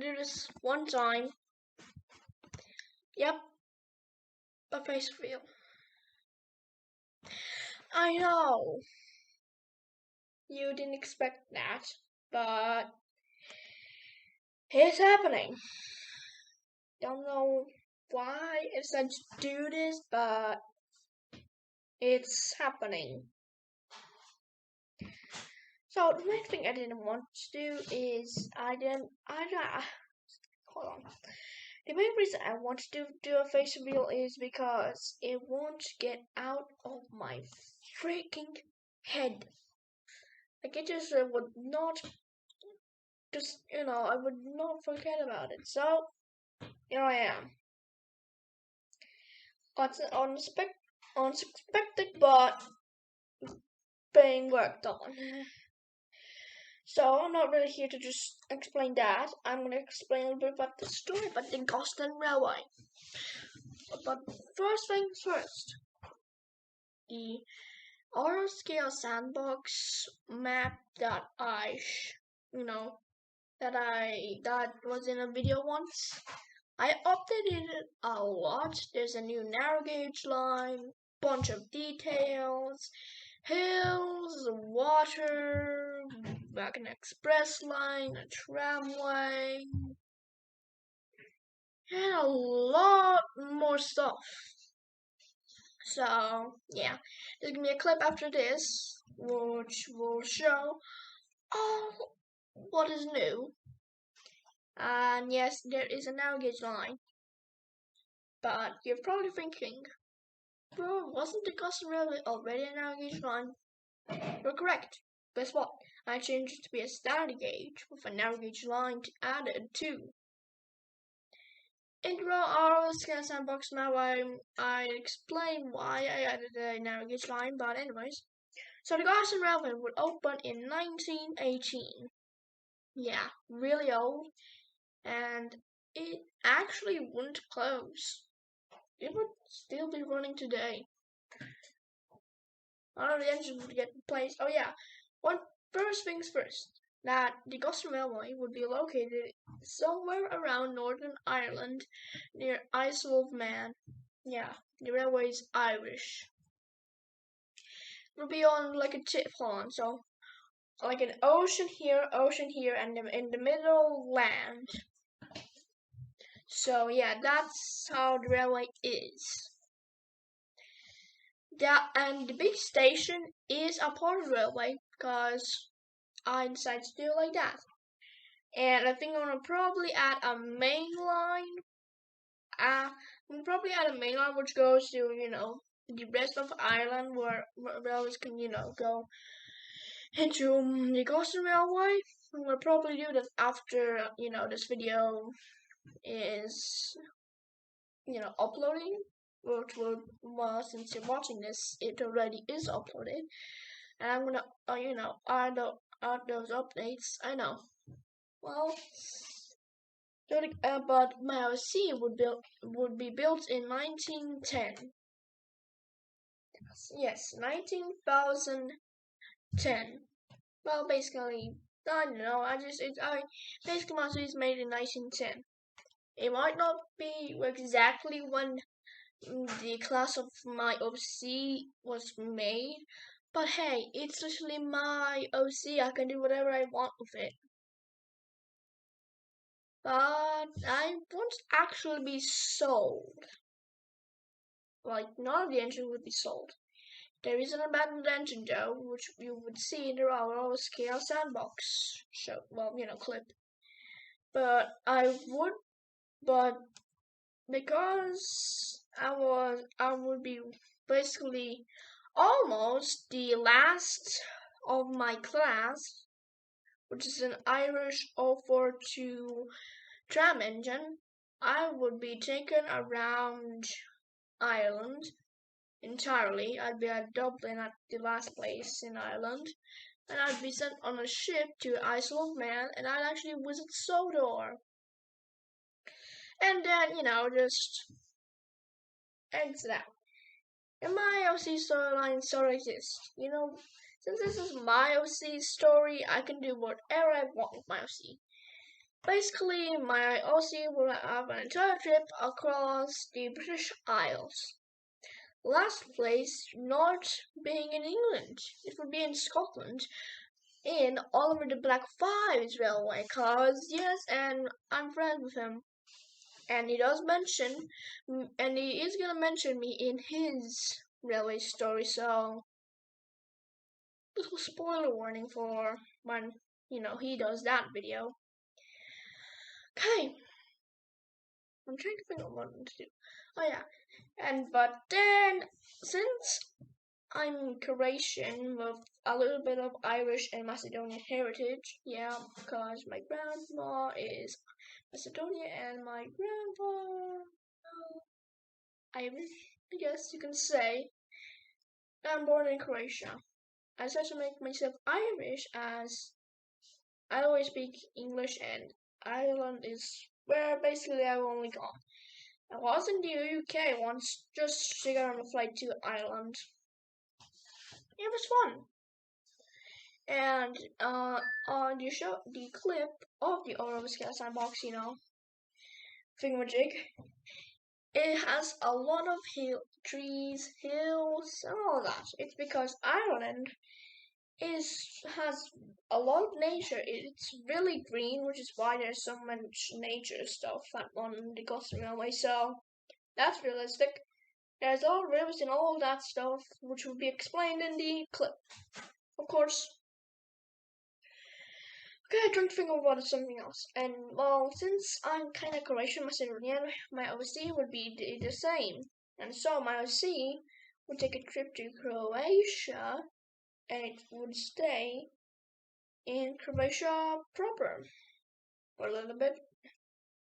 to do this one time. Yep, a face reveal. I know you didn't expect that, but it's happening. Don't know why I said to do this, but it's happening. So the main thing I didn't want to do is hold on. The main reason I want to do a face reveal is because it won't get out of my freaking head. Like it just would not, I would not forget about it. So here I am. It's unexpected, but being worked on. So I'm not really here to just explain that. I'm gonna explain a little bit about the story about the Gosden Railway. But first things first, the auto scale sandbox map that that was in a video once. I updated it a lot. There's a new narrow gauge line, bunch of details, hills, water, like an express line, a tramway, and a lot more stuff. So yeah, there's gonna be a clip after this, which will show all what is new. And yes, there is a narrow gauge line. But you're probably thinking, bro, wasn't the Gosden Railway already a narrow gauge line? You're correct. Guess what? I changed it to be a standard gauge with a narrow gauge line added too. In the auto scale sandbox now I explain why I added a narrow gauge line, but anyways. So the Gosden Railway would open in 1918. Yeah, really old. And it actually wouldn't close. It would still be running today. One of the engines would get replaced. Oh yeah, first things first. That the Gosden Railway would be located somewhere around Northern Ireland, near Isle of Man. Yeah, the railway is Irish. It would be on like a tip pond, so like an ocean here, and in the middle land. So yeah, that's how the railway is. Yeah, and the big station is a part of the railway because I decided to do it like that. And I think I'm gonna probably add a main line. I'm gonna probably add a main line which goes to, the rest of Ireland where railways can, go into the Gosden Railway. I'm gonna probably do that after, this video is, uploading. Which will, well, since you're watching this, it already is uploaded. And I'm gonna, add those updates. I know. Well, but my OC would be built in 1910. Yes, 19,010. Well, basically, I don't know. Basically my OC is made in 1910. It might not be exactly when the class of my OC was made, but hey, it's literally my OC. I can do whatever I want with it. But I won't actually be sold. Like, none of the engine would be sold. There is an abandoned engine though, which you would see in the auto scale sandbox show, clip. But because I would be basically almost the last of my class, which is an Irish 042 tram engine, I would be taken around Ireland entirely. I'd be at Dublin at the last place in Ireland, and I'd be sent on a ship to Isle of Man, and I'd actually visit Sodor. And then, just exit out. And my OC storyline still exists. Since this is my OC story, I can do whatever I want with my OC. basically my OC will have an entire trip across the British Isles. Last place not being in England, it would be in Scotland, in Oliver the Black Five's railway cars, yes, and I'm friends with him. And he does mention, and he is gonna mention me in his railway story, so little spoiler warning for when, he does that video. Okay, I'm trying to think of what to do. Oh yeah, but then, since I'm Croatian with a little bit of Irish and Macedonian heritage, yeah, because my grandma is Macedonian and my grandpa, Irish, I guess you can say. I'm born in Croatia. I try to make myself Irish as I always speak English, and Ireland is where basically I've only gone. I was in the UK once, just to get on a flight to Ireland. It was fun. And on the clip of the Autoscale Sandbox, thingamajig, it has a lot of trees, hills, and all that. It's because Ireland has a lot of nature. It's really green, which is why there's so much nature stuff on the Gosling Railway. So that's realistic. There's all rivers and all that stuff, which will be explained in the clip, of course. Okay, I don't think about something else. And well, since I'm kind of Croatian Macedonian, my OC would be the same. And so my OC would take a trip to Croatia, and it would stay in Croatia proper for a little bit,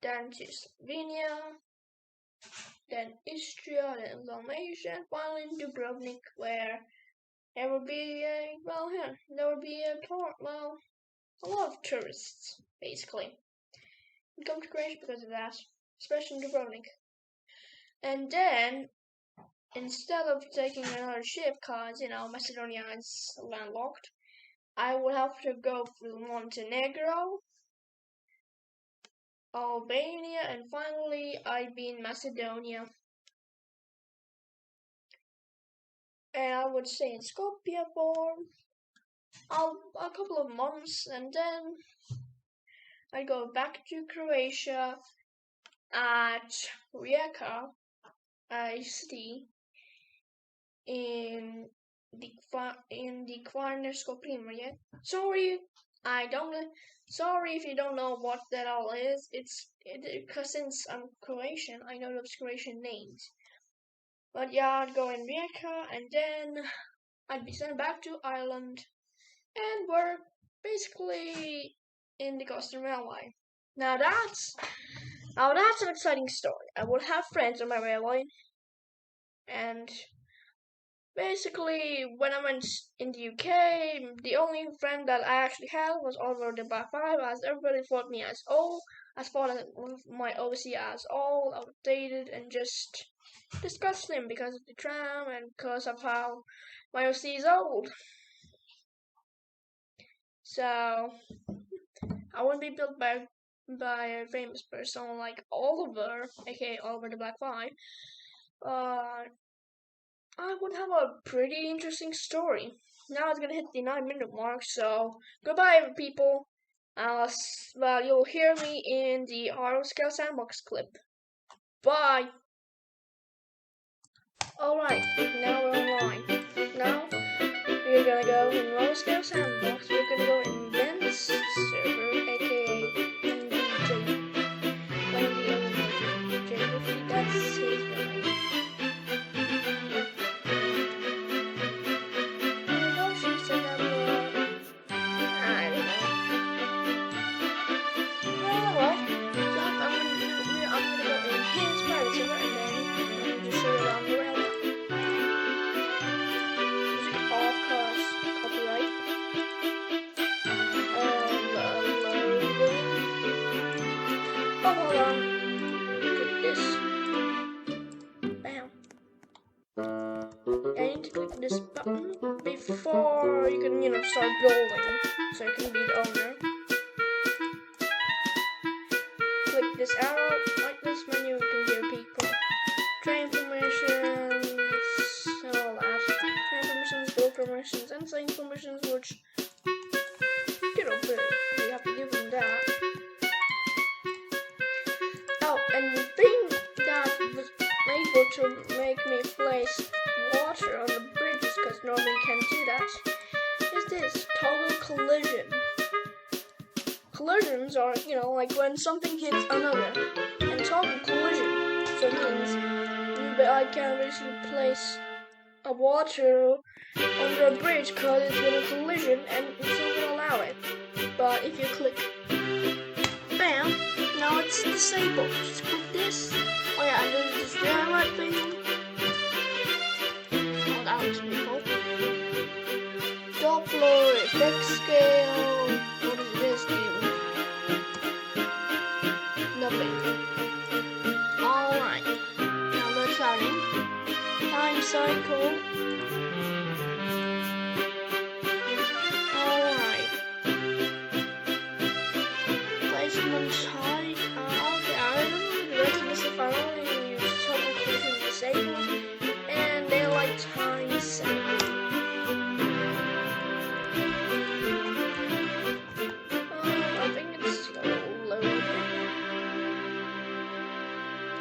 then to Slovenia, then Istria, then Dalmatia, and finally in Dubrovnik, where there would be a lot of tourists, basically. We come to Croatia because of that, especially in Dubrovnik. And then, instead of taking another ship, cause Macedonia is landlocked, I would have to go through Montenegro, Albania, and finally I'd be in Macedonia. And I would stay in Skopje for a couple of months, and then I'd go back to Croatia at Rijeka, city in the Kvarnersko Primorje. Sorry if you don't know what that all is. Because since I'm Croatian, I know those Croatian names. But yeah, I'd go in Rijeka, and then I'd be sent back to Ireland and work basically in the Coastal Railway. Now that's an exciting story. I would have friends on my railway, and basically when I went in the UK, the only friend that I actually had was Oliver the Black Five, as everybody thought me as old, as far as my OC as old, outdated, and just disgusting because of the tram and because of how my OC is old. So I wouldn't be built by a famous person like Oliver, aka Oliver the Black Five. I would have a pretty interesting story. Now it's gonna hit the 9-minute mark, so goodbye, people. Well, you'll hear me in the Autoscale Sandbox clip. Bye. Alright, now we're online. Now we're gonna go in Autoscale Sandbox. We're gonna go in Ben's server, aka NBJ. One of the other J. That's his name. This button before you can, start building, so you can be the owner. this arrow, like this menu, you can hear people. Train permissions, and all that. Train permissions, build permissions, and sign permissions, which, you know, you have to give them that. Oh, and the thing that was able to make me place water on the bridges, because normally you can't do that, is this toggle collision. Collisions are, you know, like when something hits another, and toggle collision, so it means I can basically place a water under a bridge because it's in a collision and it's not going to allow it. But if you click bam, now it's disabled. Just click this. Oh yeah, and there's this G.R. thing. Oh, that looks pretty cool. Doppler, effect scale. What does this do? Nothing. Alright. Now let's add in time cycle. Alright. Placement height. Okay, I don't know the rest of this if I only use toggle collision disabled. And they like time cycle. I think it's slow loading.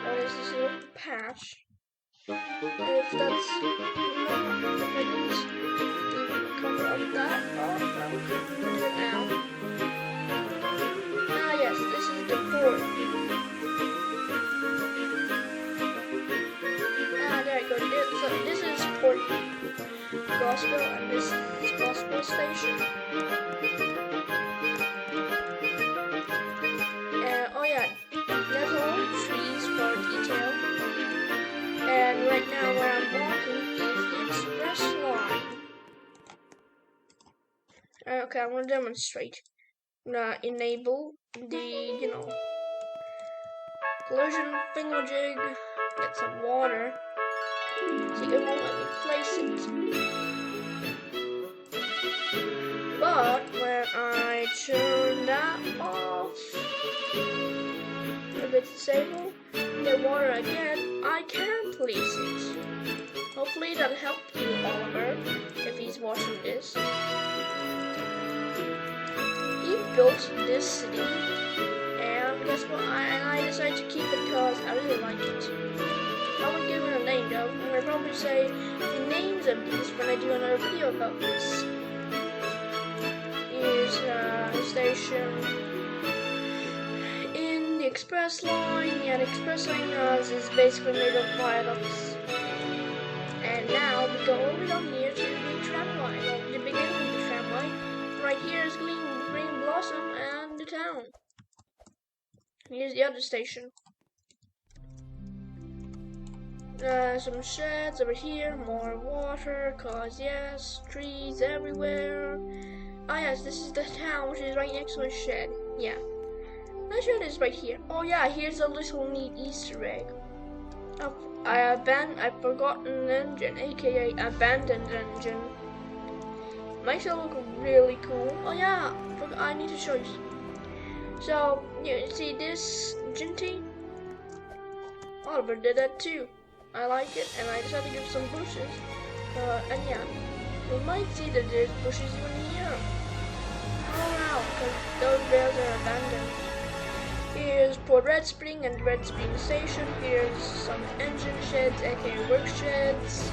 Oh, there's this little patch. If that's not, if I didn't even cover up that, oh, I'm gonna do it now. Ah, yes, this is the port. Ah, there you go. So this is Port Gospel, and this is Gospel Station. Oh yeah, there's all trees for detail. And right now where I'm walking is the express line. Okay, I'm gonna demonstrate. I'm gonna enable the, you know, collision thingamajig, get some water. See, it won't let me place it. But when I turn that off, if it's disabled, the water again, I can place it. Hopefully that'll help you, Oliver, if he's watching this. He built this city, and guess what? I decided to keep it because I really like it. I won't give it a name though. I'm gonna probably say the names of these when I do another video about this. Here's a station in the express line. Yeah, the express line is basically made of viaducts. And now we go over down here to the tram line, the beginning of the tram line. Right here is Green Blossom and the town. Here's the other station. Some sheds over here, more water, cause yes, trees everywhere. Ah yes, this is the town, which is right next to a shed. Yeah. My shed is right here. Oh yeah, here's a little neat Easter egg. Oh, I forgot an engine, aka abandoned engine. Makes it look really cool. Oh yeah, I need to show you. So, you see this Ginty? Oliver did that too. I like it, and I decided to give some bushes. And yeah, you might see that there's bushes even here. Oh wow, because those rails are abandoned. Here's Port Red Spring and Red Spring Station. Here's some engine sheds, aka work sheds.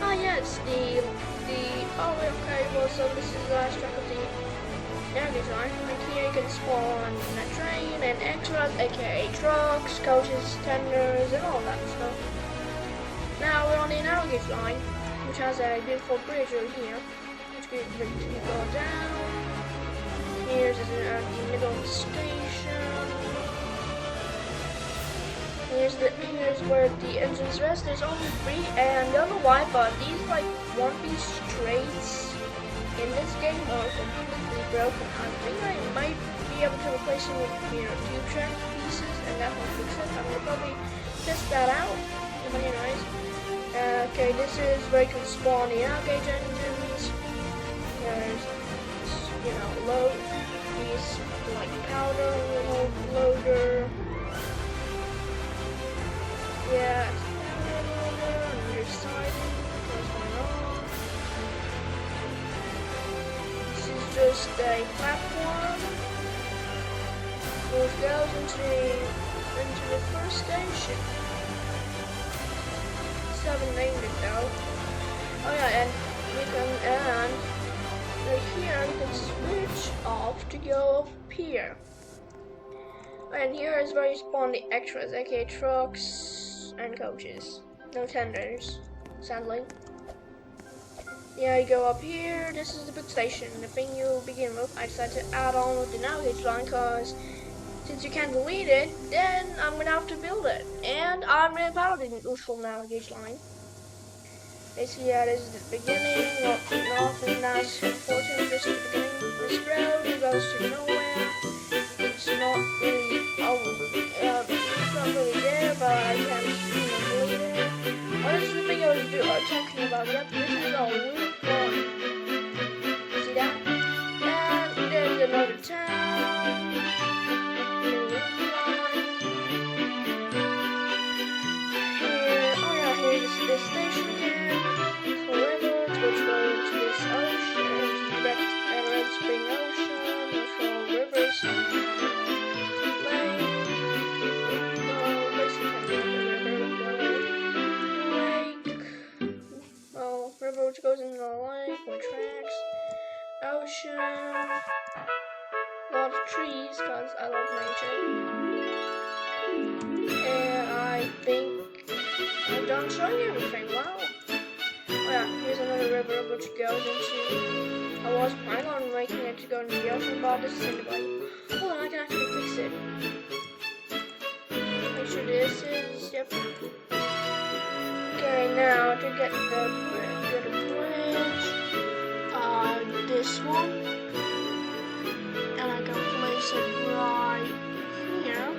Ah yes, oh okay, well so this is the last track of the air design. Like here you can spawn a train and extras, aka trucks, coaches, tenders, and all that stuff. Now we're on the narrow gauge line, which has a beautiful bridge over here, which we go down. Here's the middle station. Here's where the engines rest. There's only 3, and I don't know why, but these like one-piece traits in this game are completely broken. I think I might be able to replace them with 2 track pieces, and that will fix it. I'm gonna probably test that out. But anyways. Okay, this is where you can spawn the gauge engines. There's, you know, load these like powder loader. Yeah, on your side, what's going on? This is just a platform which goes into the first station. It's haven't named it though. Oh yeah, and you can right here you can switch off to go up here. And here is where you spawn the extras, aka trucks and coaches. No tenders, sadly. Yeah, you go up here, this is the boot station. The thing you begin with, I decided to add on with the navigation line because since you can't delete it, then I'm gonna have to build it. And I'm really proud of the useful navigation line. Basically, yeah, this is the beginning, nothing that's important, just the beginning. This road goes to nowhere. It's not really, it's not really there, but I can't, delete it. Oh, this is the thing I was talking about. Yep, this is a loop one. See that? And there's another town. Here, oh yeah, here's the station again. Which goes to this ocean, Red Spring Ocean, natural rivers, river which goes into the lake, with tracks, ocean, a lot of trees, because I love nature, and I think I'm done showing everything. Wow. Oh yeah, here's another river which goes into. I was planning on making it to go into the ocean, but this is in the way. Hold on, I can actually fix it. Make sure this is. Yep. Okay, now to get the bridge, this one, and I can place it right here.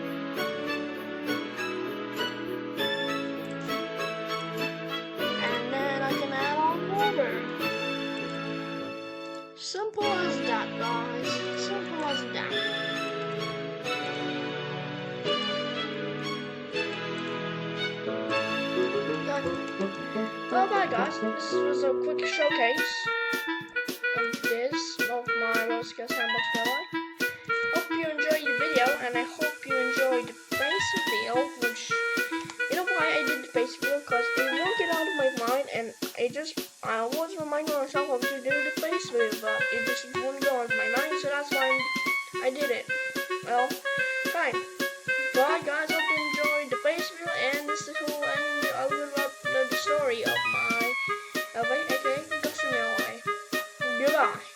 Simple as that, guys. Simple as that. Well, bye, guys. This was a quick showcase of my Roller Skills Sandbox DIY. Hope you enjoyed the video, and I hope you enjoyed the face reveal, which, you know why I did the face reveal? Because it won't get out of my mind, and I was reminding myself of to do the face reveal, but it just wouldn't go out of my mind, so that's why I did it. Well, fine. Bye, guys. Hope you enjoyed the face reveal, and this is who and a little about the story of my aka Ghost Goodbye.